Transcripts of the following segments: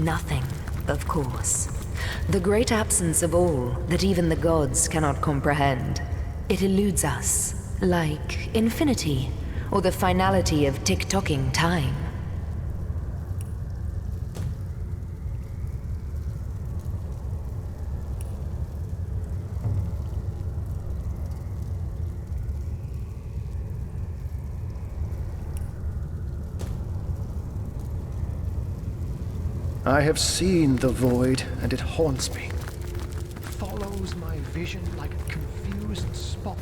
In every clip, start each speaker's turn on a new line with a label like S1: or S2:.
S1: nothing, of course. The great absence of all that even the gods cannot comprehend. It eludes us, like infinity, or the finality of tick-tocking time.
S2: I have seen the void, and it haunts me. It follows my vision like a confused spot.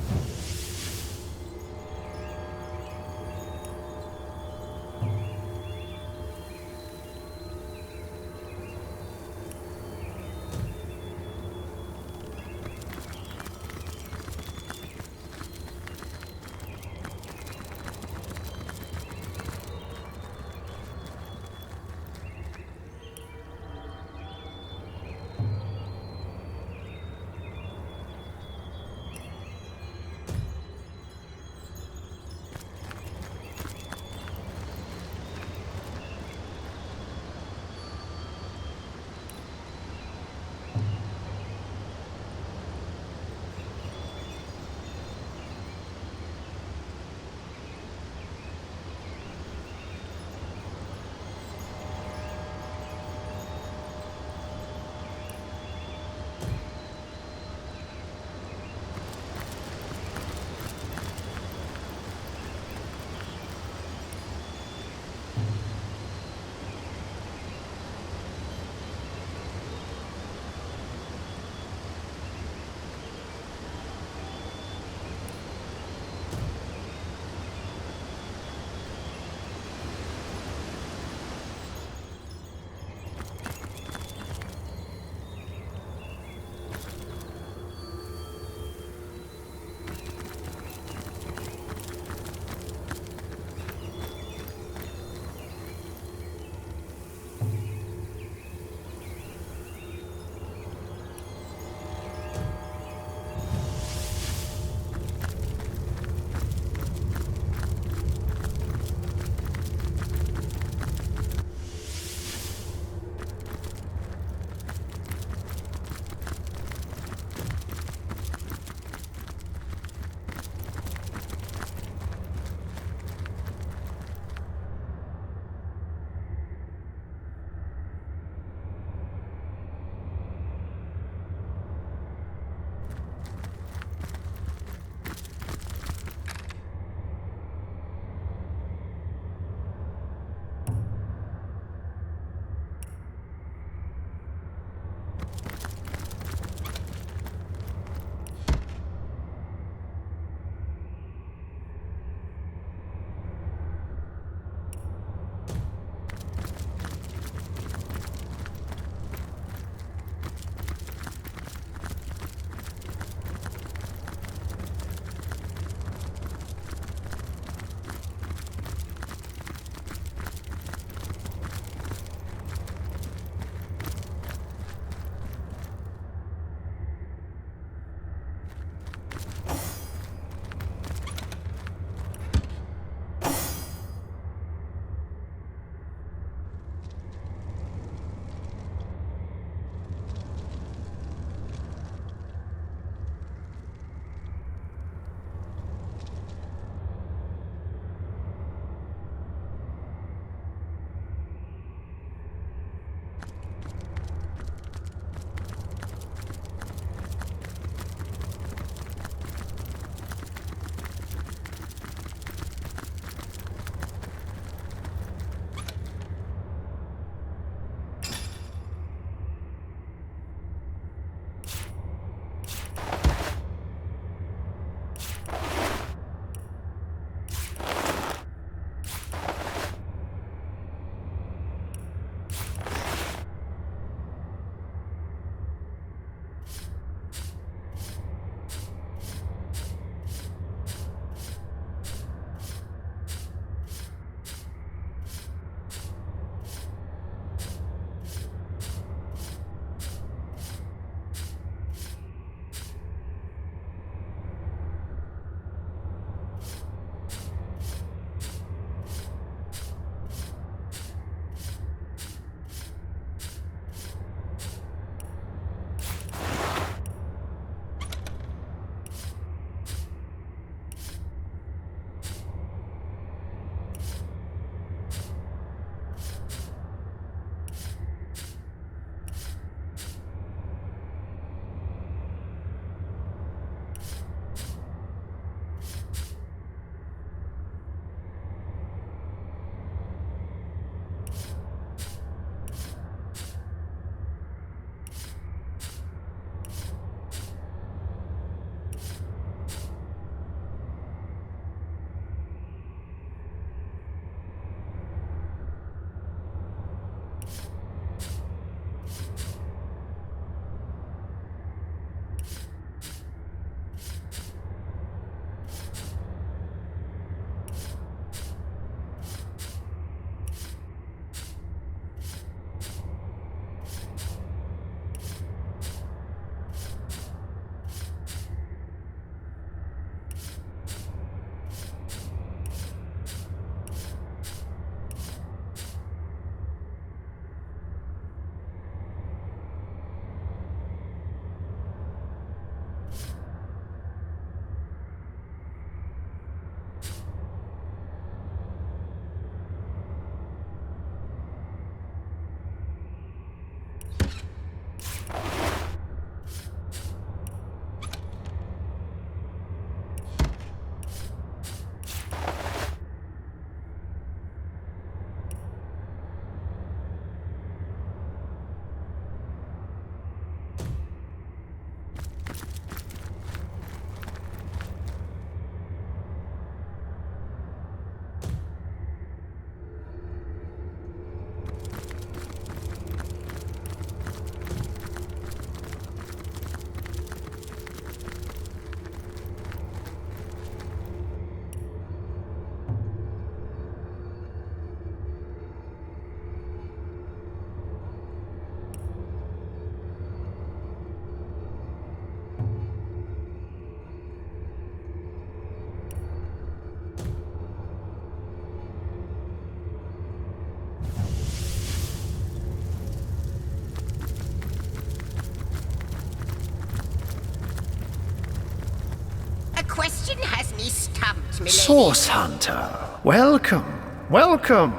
S3: question has me stumped, milady.
S2: Source Hunter, welcome, welcome.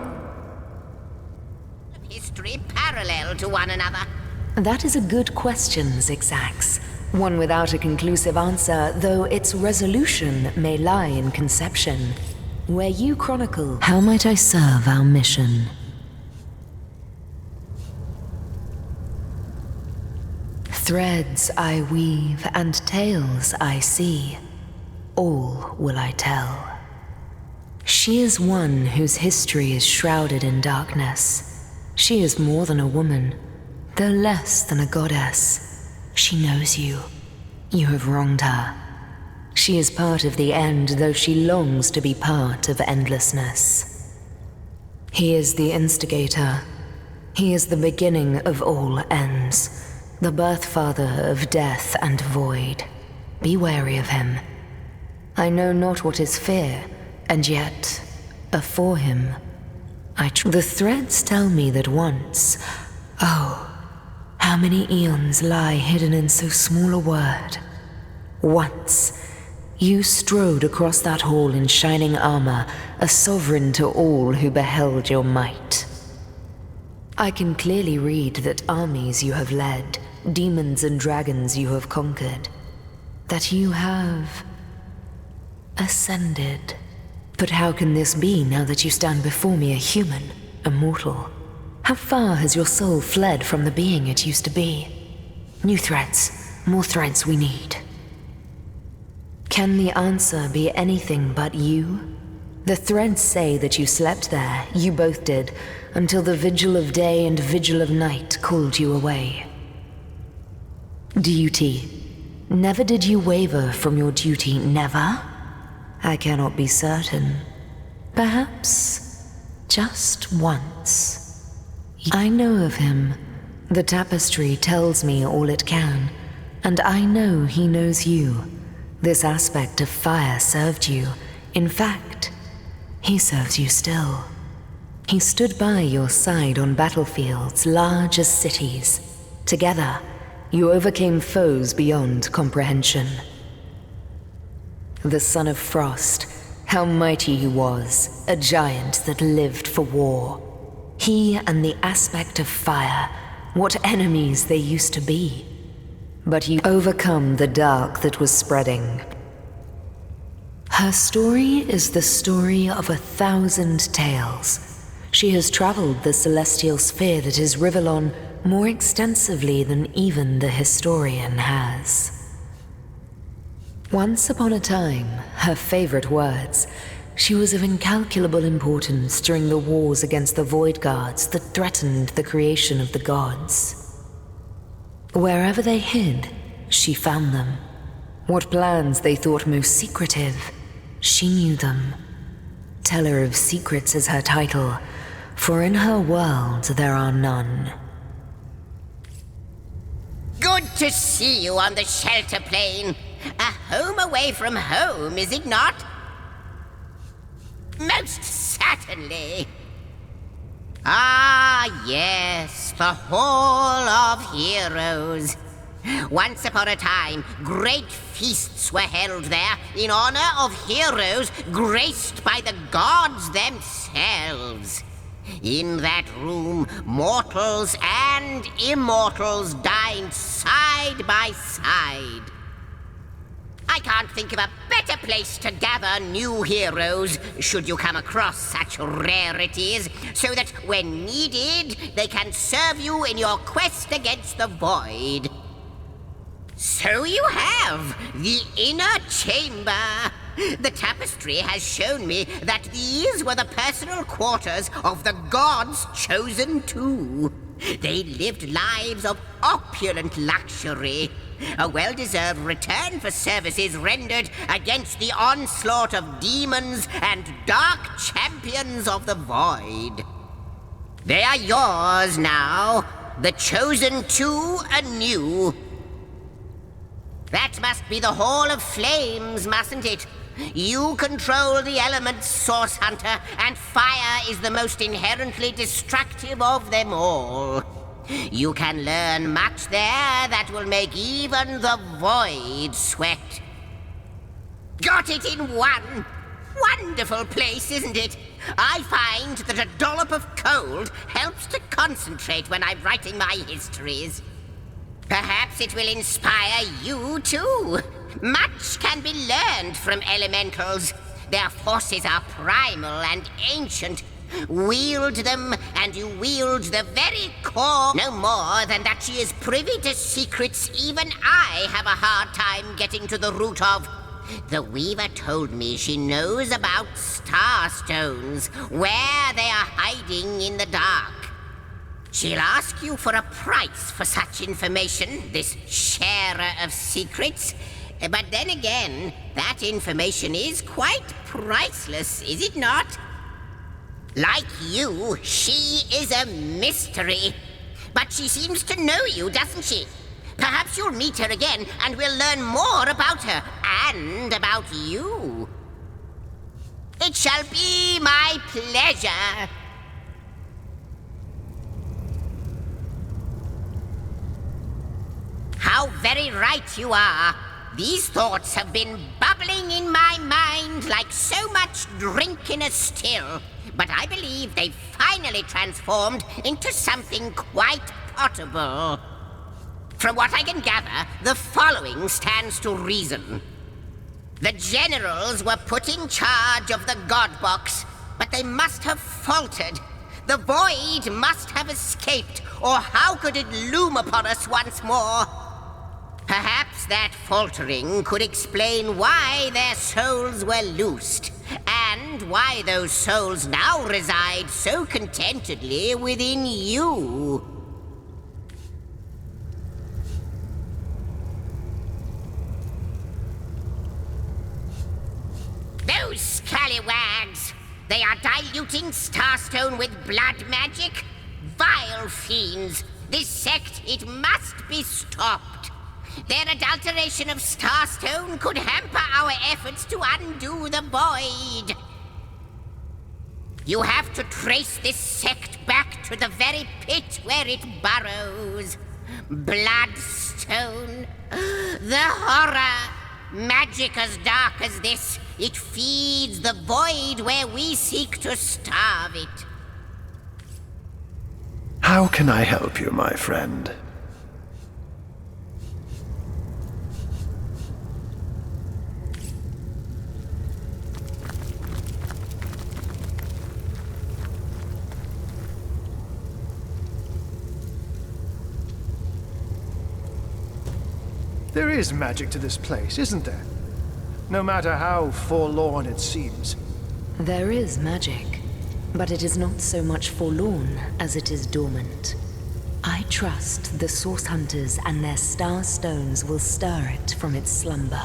S3: History parallel to one another.
S1: That is a good question, Zigzags. One without a conclusive answer, though its resolution may lie in conception. Where you chronicle, how might I serve our mission? Threads I weave and tales I see, all will I tell. She is one whose history is shrouded in darkness. She is more than a woman, though less than a goddess. She knows you. You have wronged her. She is part of the end, though she longs to be part of endlessness. He is the instigator. He is the beginning of all ends. The birth-father of death and void. Be wary of him. I know not what is fear, and yet, afore him, the threads tell me that once, oh, how many eons lie hidden in so small a word. Once, you strode across that hall in shining armor, a sovereign to all who beheld your might. I can clearly read that armies you have led, demons and dragons you have conquered, that you have ascended. But how can this be now that you stand before me a human, a mortal? How far has your soul fled from the being it used to be? New threads, more threads we need. Can the answer be anything but you? The threads say that you slept there, you both did, until the vigil of day and vigil of night called you away. Duty. Never did you waver from your duty, never? I cannot be certain. Perhaps just once. I know of him. The tapestry tells me all it can, and I know he knows you. This aspect of fire served you. In fact, he serves you still. He stood by your side on battlefields large as cities. Together, you overcame foes beyond comprehension. The son of Frost, how mighty he was, a giant that lived for war. He and the aspect of fire, what enemies they used to be. But you overcome the dark that was spreading. Her story is the story of 1,000 tales. She has traveled the celestial sphere that is Rivellon more extensively than even the historian has. Once upon a time, her favorite words, she was of incalculable importance during the wars against the Void Guards that threatened the creation of the gods. Wherever they hid, she found them. What plans they thought most secretive, she knew them. Teller of Secrets is her title, for in her world there are none.
S3: Good to see you on the shelter plane. A home away from home, is it not? Most certainly. Ah, yes, the Hall of Heroes. Once upon a time, great feasts were held there in honor of heroes graced by the gods themselves. In that room, mortals and immortals dined side by side. I can't think of a better place to gather new heroes, should you come across such rarities, so that when needed, they can serve you in your quest against the void. So you have the inner chamber. The tapestry has shown me that these were the personal quarters of the gods chosen two. They lived lives of opulent luxury, a well-deserved return for services rendered against the onslaught of demons and dark champions of the void. They are yours now, the chosen two anew. That must be the Hall of Flames, mustn't it? You control the elements, Source Hunter, and fire is the most inherently destructive of them all. You can learn much there that will make even the void sweat. Got it in one. Wonderful place, isn't it? I find that a dollop of cold helps to concentrate when I'm writing my histories. Perhaps it will inspire you too. Much can be learned from elementals. Their forces are primal and ancient. Wield them, and you wield the very core. No more than that she is privy to secrets even I have a hard time getting to the root of. The Weaver told me she knows about starstones, where they are hiding in the dark. She'll ask you for a price for such information, this sharer of secrets. But then again, that information is quite priceless, is it not? Like you, she is a mystery. But she seems to know you, doesn't she? Perhaps you'll meet her again and we'll learn more about her and about you. It shall be my pleasure. How very right you are. These thoughts have been bubbling in my mind like so much drink in a still. But I believe they've finally transformed into something quite potable. From what I can gather, the following stands to reason. The generals were put in charge of the God Box, but they must have faltered. The void must have escaped, or how could it loom upon us once more? Perhaps that faltering could explain why their souls were loosed, and why those souls now reside so contentedly within you. Those scallywags! They are diluting Starstone with blood magic? Vile fiends! This sect, it must be stopped! Their adulteration of Starstone could hamper our efforts to undo the void. You have to trace this sect back to the very pit where it burrows. Bloodstone. The horror. Magic as dark as this. It feeds the void where we seek to starve it.
S2: How can I help you, my friend? There is magic to this place, isn't there? No matter how forlorn it seems.
S1: There is magic, but it is not so much forlorn as it is dormant. I trust the Source Hunters and their star stones will stir it from its slumber.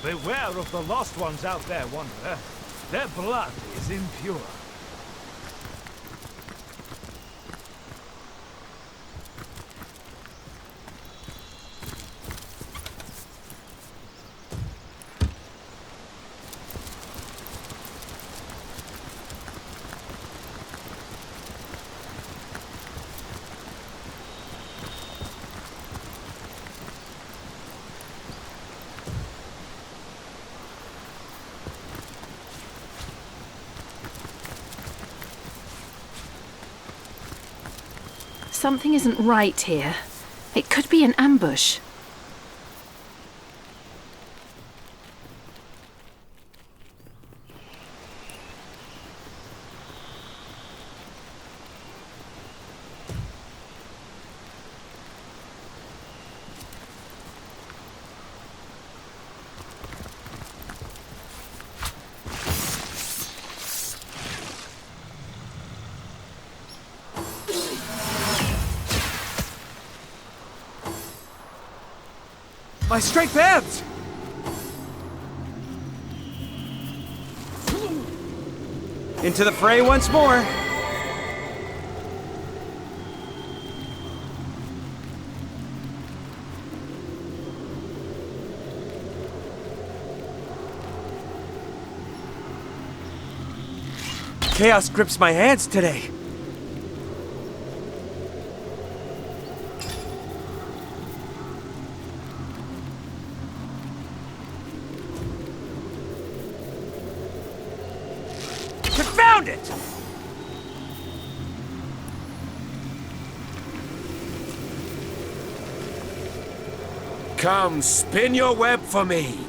S4: Beware of the lost ones out there, Wanderer. Their blood is impure.
S5: Something isn't right here. It could be an ambush.
S4: My strength ebbs!
S6: Into the fray once more. Chaos grips my hands today. Confound it!
S7: Come, spin your web for me.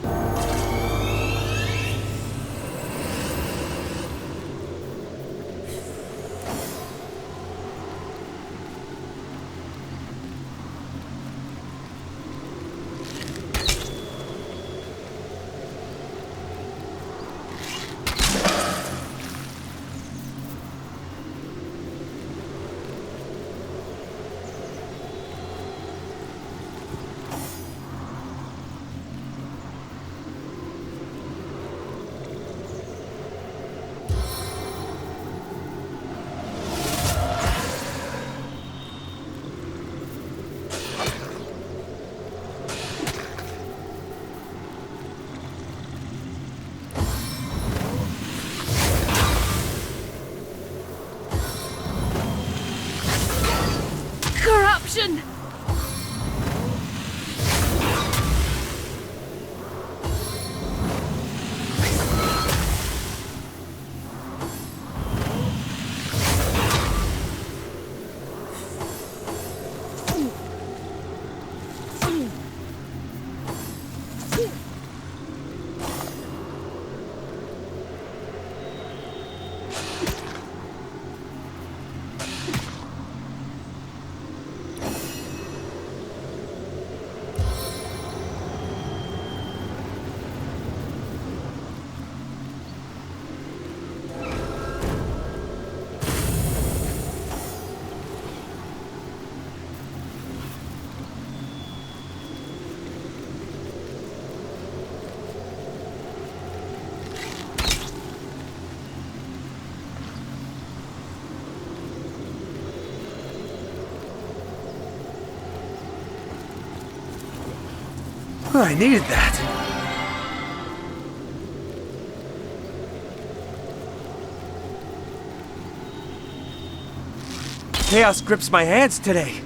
S5: Corruption!
S6: I needed that. Chaos grips my hands today.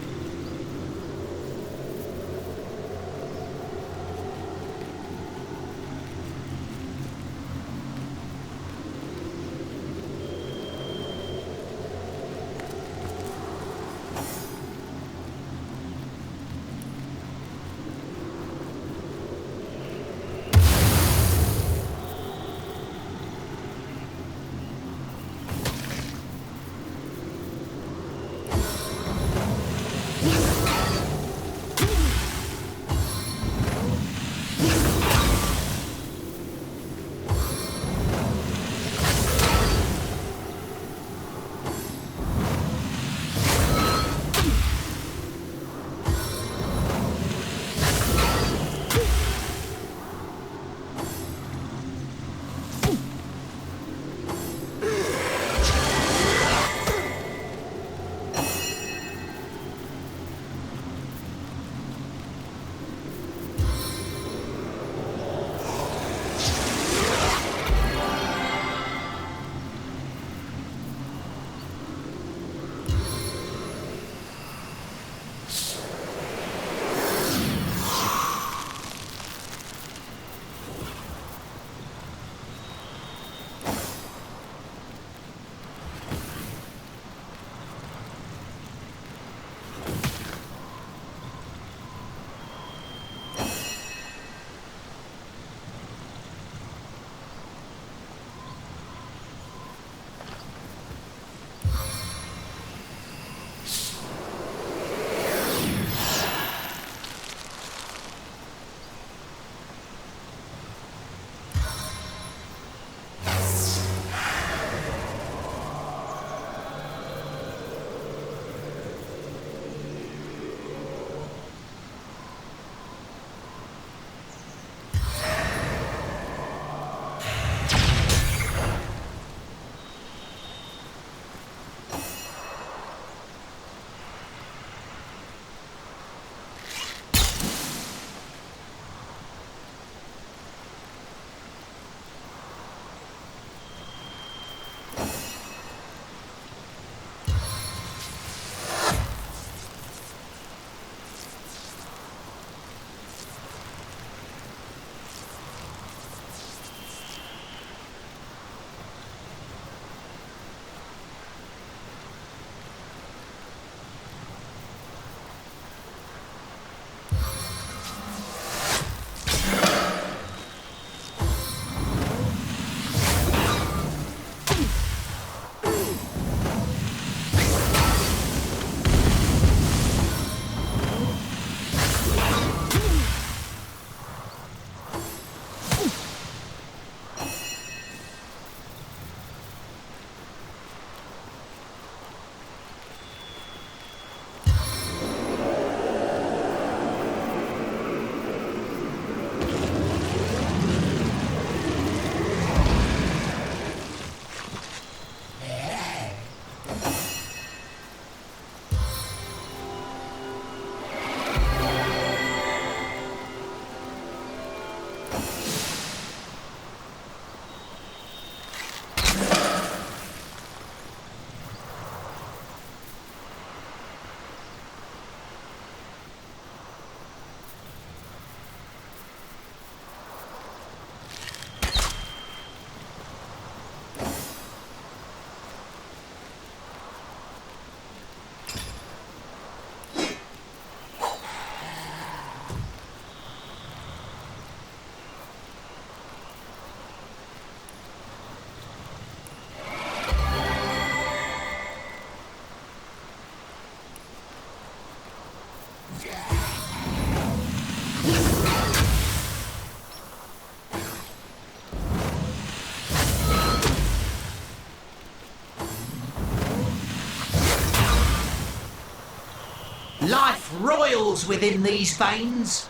S8: Life roils within these veins.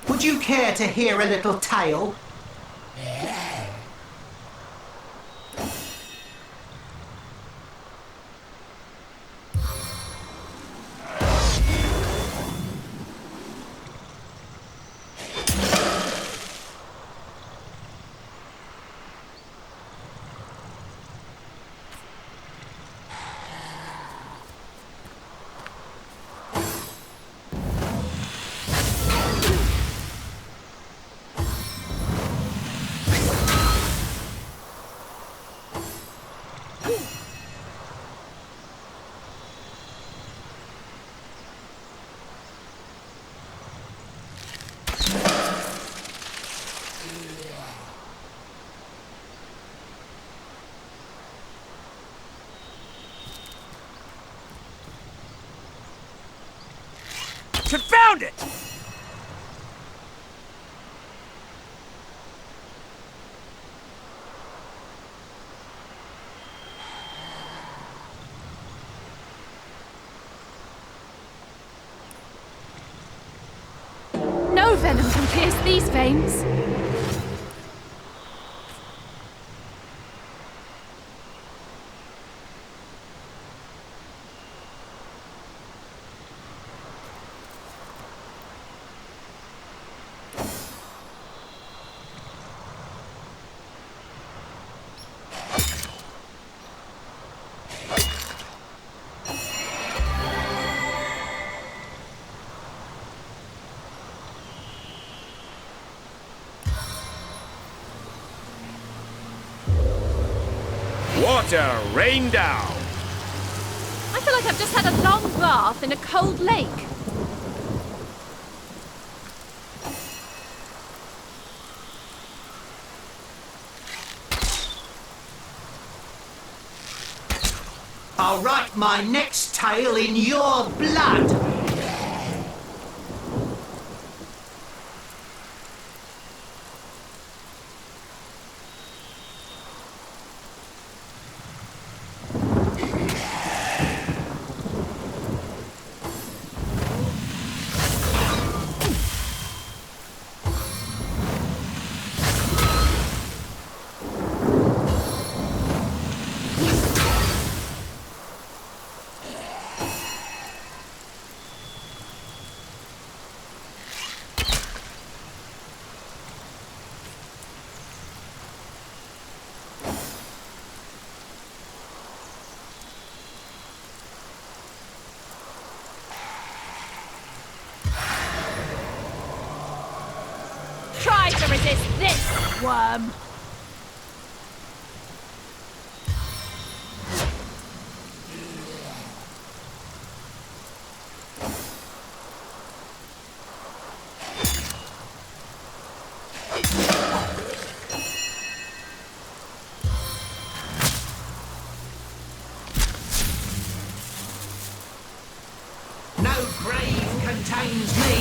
S8: Would you care to hear a little tale?
S6: Confound it!
S5: No venom can pierce these veins.
S7: Water, rain down.
S5: I feel like I've just had a long bath in a cold lake.
S8: I'll write my next tale in your blood.
S5: this, worm.
S8: No grave contains me.